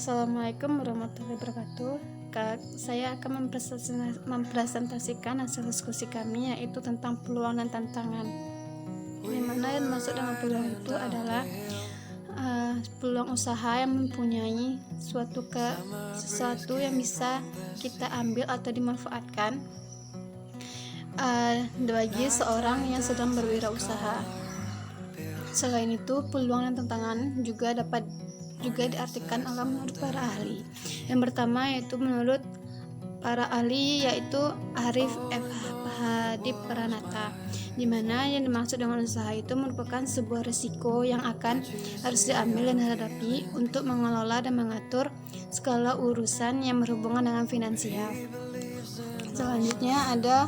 Assalamualaikum warahmatullahi wabarakatuh. Saya akan mempresentasikan hasil diskusi kami, yaitu tentang peluang dan tantangan. Di mana yang masuk dalam peluang itu adalah peluang usaha yang mempunyai sesuatu yang bisa kita ambil atau dimanfaatkan bagi seorang yang sedang berwirausaha. Selain itu, peluang dan tantangan juga diartikan menurut para ahli. Yang pertama yaitu menurut para ahli yaitu Arif F. Hadi Pranata, di mana yang dimaksud dengan usaha itu merupakan sebuah risiko yang harus diambil dan dihadapi untuk mengelola dan mengatur segala urusan yang berhubungan dengan finansial. Selanjutnya ada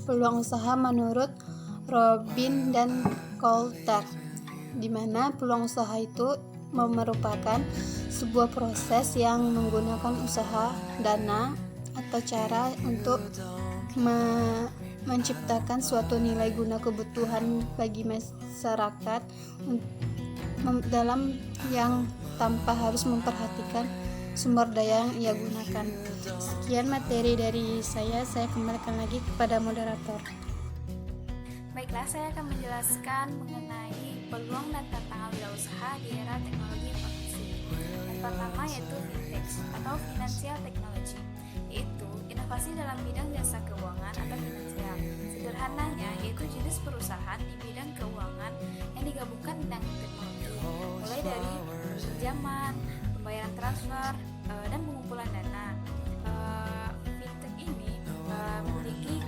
peluang usaha menurut Robin dan Coulter, di mana peluang usaha itu merupakan sebuah proses yang menggunakan usaha, dana, atau cara untuk menciptakan suatu nilai guna kebutuhan bagi masyarakat dalam yang tanpa harus memperhatikan sumber daya yang ia gunakan. Sekian materi dari saya kembalikan lagi kepada moderator. Baiklah, saya akan menjelaskan mengenai peluang dan tantangan wirausaha di era teknologi informasi. Yang pertama yaitu fintech atau financial technology, yaitu inovasi dalam bidang jasa keuangan atau finansial. Sederhananya yaitu jenis perusahaan di bidang keuangan yang digabungkan dengan teknologi, mulai dari pinjaman, pembayaran transfer, dan pengumpulan dana. Fintech ini memiliki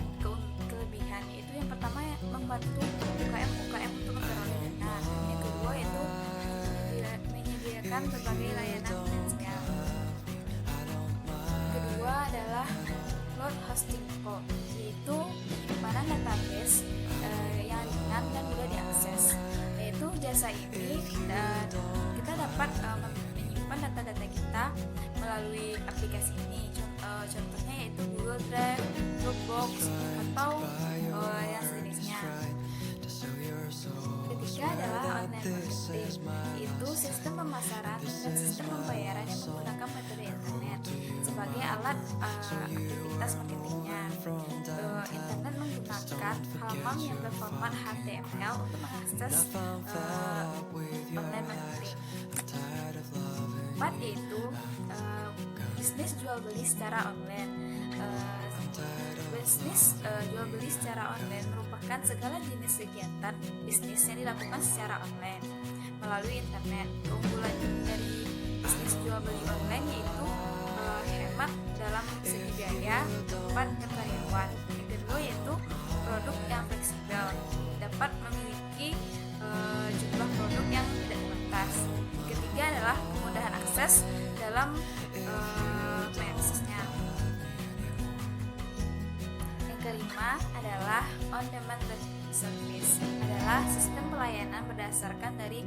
kelebihan, yaitu yang pertama membantu UKM untuk memperoleh dana. Yang kedua yaitu menyediakan berbagai layanan finansial. Kedua adalah cloud hosting co, yaitu penyimpanan database yang ringan dan mudah diakses. Yaitu jasa ini kita dapat menyimpan data-data kita melalui aplikasi ini. Contohnya yaitu Google Drive, Dropbox, atau yang sejenisnya. Ketiga adalah online marketing, yaitu sistem pemasaran dan sistem pembayaran yang menggunakan metode internet sebagai alat aktivitas marketingnya. Internet menggunakan halaman yang berformat HTML untuk mengakses online marketing. Keempat yaitu bisnis jual beli secara online. Bisnis jual beli secara online merupakan segala jenis kegiatan bisnis yang dilakukan secara online melalui internet. Keunggulan dari bisnis jual beli online yaitu hemat dalam segi biaya, tempat dan karyawan. Yang kedua yaitu produk yang fleksibel, dapat memiliki jumlah produk yang tidak terbatas. Yang ketiga adalah kemudahan akses dalam aksesnya. Yang kelima adalah on-demand service, adalah sistem pelayanan berdasarkan dari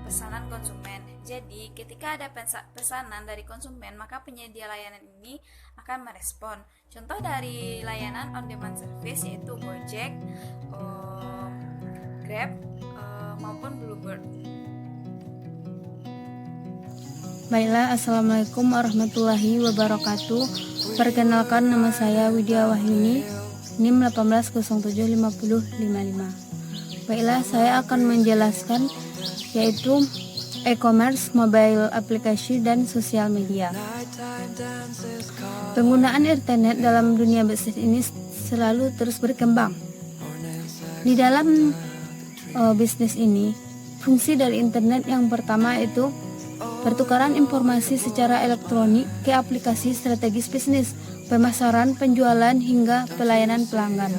pesanan konsumen. Jadi, ketika ada pesanan dari konsumen, maka penyedia layanan ini akan merespon. Contoh dari layanan on-demand service yaitu Gojek, Grab, maupun Bluebird. Baiklah, Assalamualaikum warahmatullahi wabarakatuh. Perkenalkan, nama saya Widya Wahyuni, NIM 18075055. Baiklah, saya akan menjelaskan yaitu e-commerce, mobile aplikasi, dan sosial media. Penggunaan internet dalam dunia bisnis ini selalu terus berkembang. Di dalam bisnis ini, fungsi dari internet yang pertama itu pertukaran informasi secara elektronik ke aplikasi strategis bisnis, pemasaran, penjualan, hingga pelayanan pelanggan.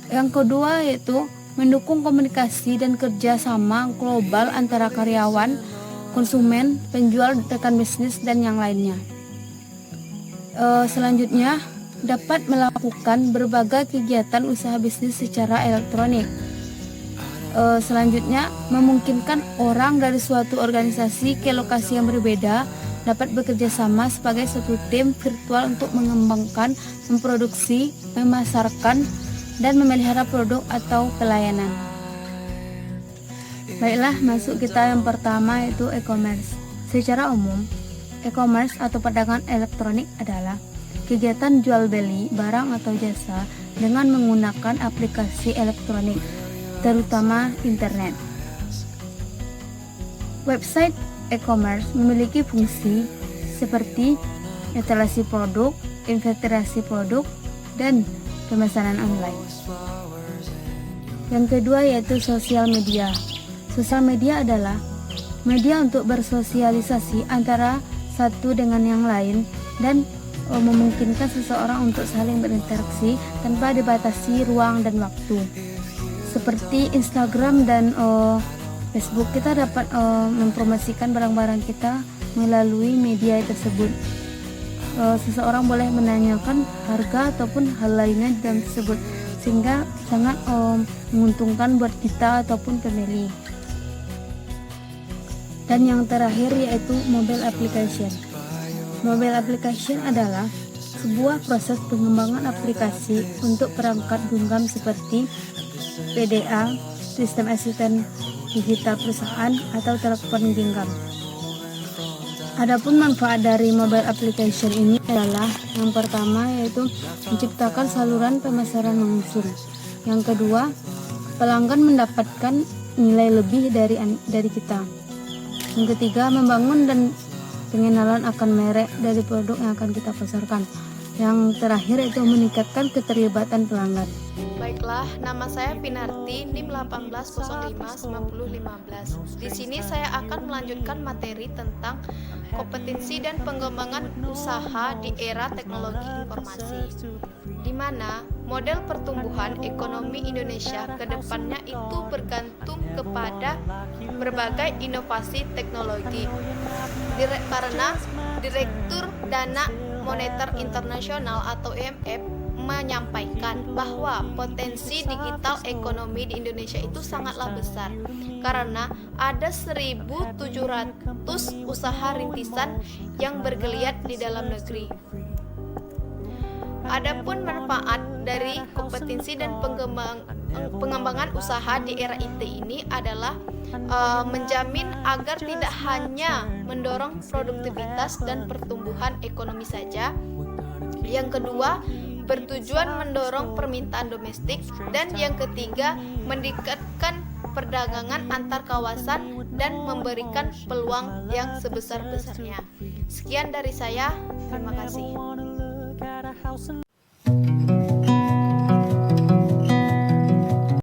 Yang kedua yaitu mendukung komunikasi dan kerjasama global antara karyawan, konsumen, penjual, rekan bisnis, dan yang lainnya. Selanjutnya, dapat melakukan berbagai kegiatan usaha bisnis secara elektronik. Selanjutnya, memungkinkan orang dari suatu organisasi ke lokasi yang berbeda dapat bekerja sama sebagai suatu tim virtual untuk mengembangkan, memproduksi, memasarkan, dan memelihara produk atau pelayanan. Baiklah, masuk kita yang pertama yaitu e-commerce. Secara umum, e-commerce atau perdagangan elektronik adalah kegiatan jual beli barang atau jasa dengan menggunakan aplikasi elektronik, terutama internet. Website e-commerce memiliki fungsi seperti etalase produk, inventarasi produk, dan pemesanan online. Yang kedua yaitu sosial media. Sosial media adalah media untuk bersosialisasi antara satu dengan yang lain dan memungkinkan seseorang untuk saling berinteraksi tanpa dibatasi ruang dan waktu. Seperti Instagram dan Facebook, kita dapat mempromosikan barang-barang kita melalui media tersebut. Seseorang boleh menanyakan harga ataupun hal lainnya di dalam tersebut, sehingga sangat menguntungkan buat kita ataupun pembeli. Dan yang terakhir yaitu mobile application. Mobile application adalah sebuah proses pengembangan aplikasi untuk perangkat genggam seperti PDA, sistem asisten digital perusahaan, atau telepon genggam. Adapun manfaat dari mobile application ini adalah yang pertama yaitu menciptakan saluran pemasaran langsung. Yang kedua, pelanggan mendapatkan nilai lebih dari kita. Yang ketiga, membangun dan pengenalan akan merek dari produk yang akan kita pasarkan. Yang terakhir itu meningkatkan keterlibatan pelanggan. Baiklah, nama saya Pinarti, NIM 18059015. Di sini saya akan melanjutkan materi tentang kompetensi dan pengembangan usaha di era teknologi informasi, di mana model pertumbuhan ekonomi Indonesia ke depannya itu bergantung kepada berbagai inovasi teknologi. Karena Direktur Dana Moneter Internasional atau IMF menyampaikan bahwa potensi digital ekonomi di Indonesia itu sangatlah besar karena ada 1.700 usaha rintisan yang bergeliat di dalam negeri. Adapun manfaat dari kompetensi dan pengembangan usaha di era IT ini adalah menjamin agar tidak hanya mendorong produktivitas dan pertumbuhan ekonomi saja. Yang kedua, bertujuan mendorong permintaan domestik, dan yang ketiga, meningkatkan perdagangan antar kawasan dan memberikan peluang yang sebesar-besarnya. Sekian dari saya, terima kasih.